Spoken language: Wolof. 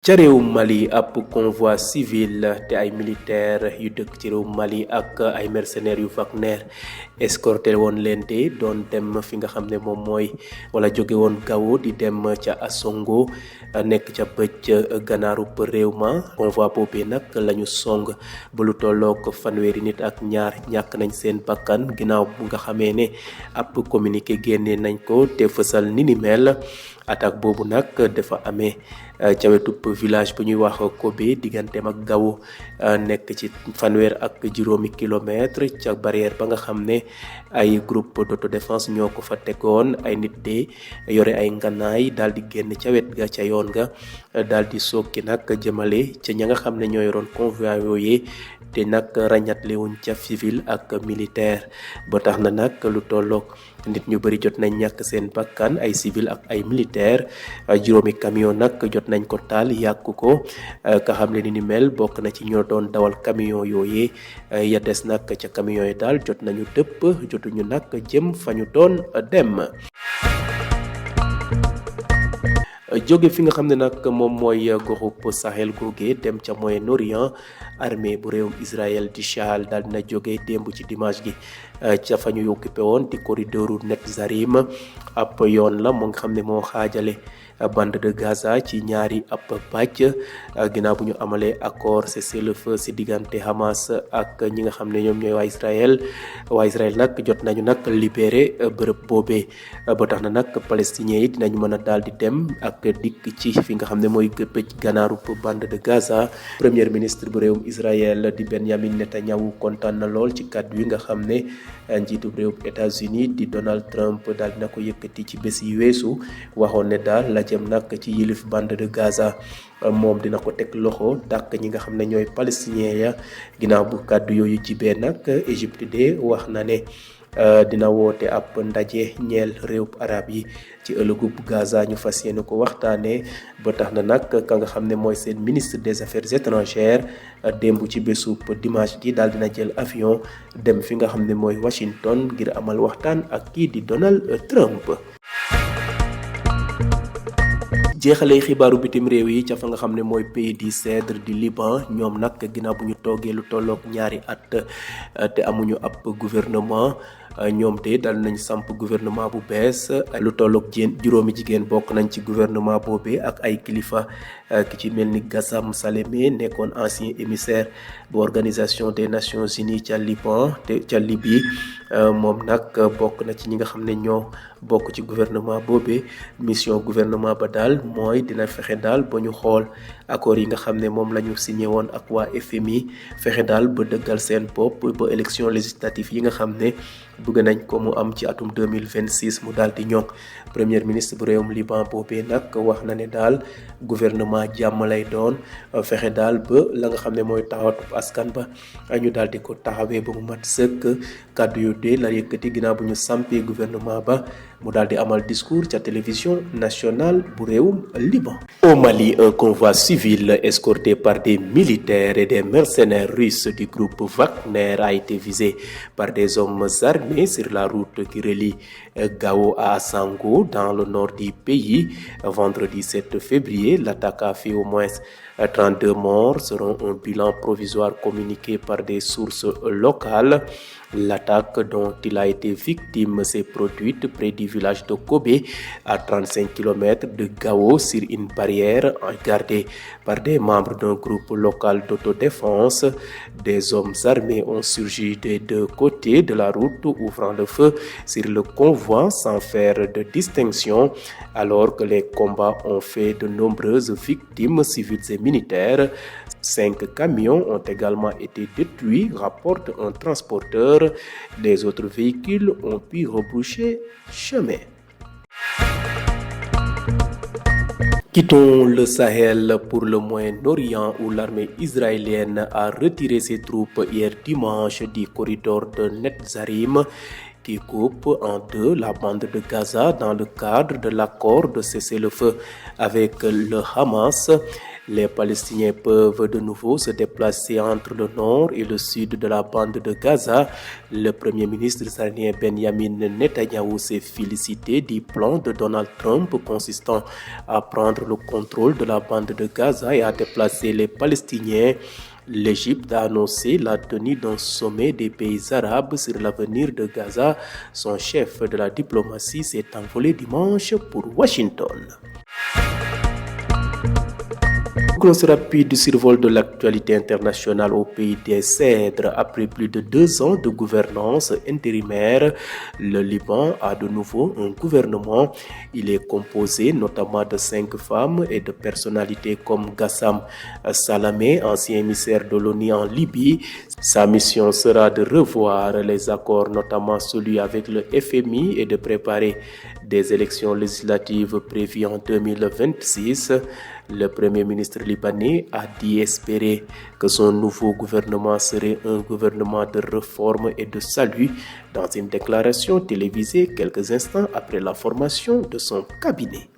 ca réew Mali ab convoi civil te ay militaire yu dëkk ci réew Mali ak ay mercenaires yu Wagner escorté woon leen de doon dem fi nga xam ne moom mooy wala jóge woon Gao di dem ca Asongo nekk ca bëj ganaaru réew ma convoi boobee nag lañu song ba lu tollook fanweeri nit ak ñaar ñàkk nañ seen bakkan ginnaaw bu nga xamee ne ab communiqué génnee nañ ko te fësal ni mel attaque boobu nag dafa amee ca wetu village bu ñuy wax Kobe digganteem ak Gao nekk ci fanweer ak juróomi kilomètre ca barrière ba nga xam ne ay groupe d'autodéfense ñoo ko fa tegoon ay nit de yore ay nganaay daal di génn ca wet ga ca yoon ga daal di sokki nag jëmale ca ña nga xam ne ñoo yoroon convoi yooyee te nag ràññatle wuñ ca civil ak militaire ba tax na nag lu tollook nit ñu bëri jot nañ ñàkk seen bakkan ay civil ak ay militaire juróomi camion nag jot nañ ko taal yàq ko ka xam ne ni mel bokk na ci ñoo doon dawal camion yooyee ya des nag ca camion yi daal jot nañu dëpp jotuñu nag jëm fa ñu doon dem. jóge fi nga xam ne nag moom mooy goxub Sahel googe dem ca Moyen-Orient armée bu réewum Israël di Chahal daal dina jóge démb ci dimanche gi ca fa ñu occupé woon di corridoru Netzarim ab yoon la moo nga xam ne moo xaajale bande de Gaza ci ñaari ab pàcc ginnaaw bu ñu amalee accord cessez-le-feu si diggante Hamas ak ñi nga xam ne ñoom ñooy waa Israël nag jot nañu nag libéré bërëb boobee ba tax na nag palestiniens yi dinañu mën a daal di dem ak dikk ci fi nga xam ne mooy bëj ganaaru bande de Gaza. premier ministre bu réewum Israël di Benjamin Netanyahu kontaan na lool ci kàddu yi nga xam ne njiitu réewum États-Unis di Donald Trump daal dina ko yëkkati ci bés yi weesu waxoon ne daal la jëm nag ci yilif bande de Gaza moom dina ko teg loxo dàq ñi nga xam ne ñooy palestiniens ya ginnaaw bu kàddu yooyu jibee nag Égypte de wax na ne dina woote ab ndaje ñeel réewub arab yi ci ëllëgub Gaza ñu fas yéene ko waxtaanee ba tax na nag ka nga xam ne mooy seen ministre des affaires étrangères démb ci bésub dimanche gi daal dina jël avion dem fi nga xam ne mooy Washington ngir amal waxtaan ak kii di Donald Trump. jeexalee xibaaru bitim réew yi ca fa nga xam ne mooy pays du Cèdre di Liban ñoom nag ginnaaw bu ñu toogee lu tollook ñaari at te amuñu ab gouvernement ñoom te dal nañ samp gouvernement bu bees lu tollook juróomi jigéen bokk nañ ci gouvernement boobee ak ay kilifa ki ci mel ni Gassam Salémé nekkoon ancien émissaire bu organisation des Nations Unies ca Liban te ca Libye moom nag bokk na ci ñi nga xam ne ñoo bokk ci gouvernement boobee mission gouvernement ba daal mooy dina fexe daal ba ñu xool accords yi nga xam ne moom la ñu signé woon ak waa FMI fexe daal ba dëggal seen bopp ba élection législative yi nga xam ne bëgg nañ ko mu am ci atum 2026 mu daal di ñoŋ premier ministre bu réewum Liban boobee nag wax na ne daal gouvernement jàmm lay doon fexe daal ba la nga xam ne mooy taxawatu askan ba ñu daal di ko taxawee ba mu mat sëkk kàddu yu dee la yëkkati ginnaaw bu ñu sampee gouvernement ba mu daal di amal discours ca télévision nationale bu réewum Liban. Au Mali, un convoi civil escorté par des militaires et des mercenaires russes du groupe Wagner a été visé par des hommes armés sur la route qui relie Gao à Asango dans le nord du pays. Vendredi 7 février, l'attaque a fait au moins 32 morts selon un bilan provisoire communiqué par des sources locales. L'attaque dont il a été victime s'est produite près du village de Kobe, à 35 km de Gao, sur une barrière gardée par des membres d'un groupe local d'autodéfense. Des hommes armés ont surgi des deux côtés de la route, ouvrant le feu sur le convoi sans faire de distinction, alors que les combats ont fait de nombreuses victimes civiles et militaires. 5 camions ont également été détruits, rapporte un transporteur. Les autres véhicules ont pu rebrousser chemin. Quittons le Sahel pour le Moyen-Orient où l'armée israélienne a retiré ses troupes hier dimanche du corridor de Netzarim qui coupe en deux la bande de Gaza dans le cadre de l'accord de cessez-le-feu avec le Hamas. Les Palestiniens peuvent de nouveau se déplacer entre le nord et le sud de la bande de Gaza. Le premier ministre israélien Benjamin Netanyahou s'est félicité du plan de Donald Trump consistant à prendre le contrôle de la bande de Gaza et à déplacer les Palestiniens. L'Égypte a annoncé la tenue d'un sommet des pays arabes sur l'avenir de Gaza. Son chef de la diplomatie s'est envolé dimanche pour Washington. Grosse rapide survol de l'actualité internationale au pays des Cèdres. Après plus de 2 ans de gouvernance intérimaire, le Liban a de nouveau un gouvernement. Il est composé notamment de 5 femmes et de personnalités comme Gassam Salamé, ancien émissaire de l'ONU en Libye. Sa mission sera de revoir les accords, notamment celui avec le FMI, et de préparer des élections législatives prévues en 2026. Le premier ministre libanais a dit espérer que son nouveau gouvernement serait un gouvernement de réforme et de salut dans une déclaration télévisée quelques instants après la formation de son cabinet.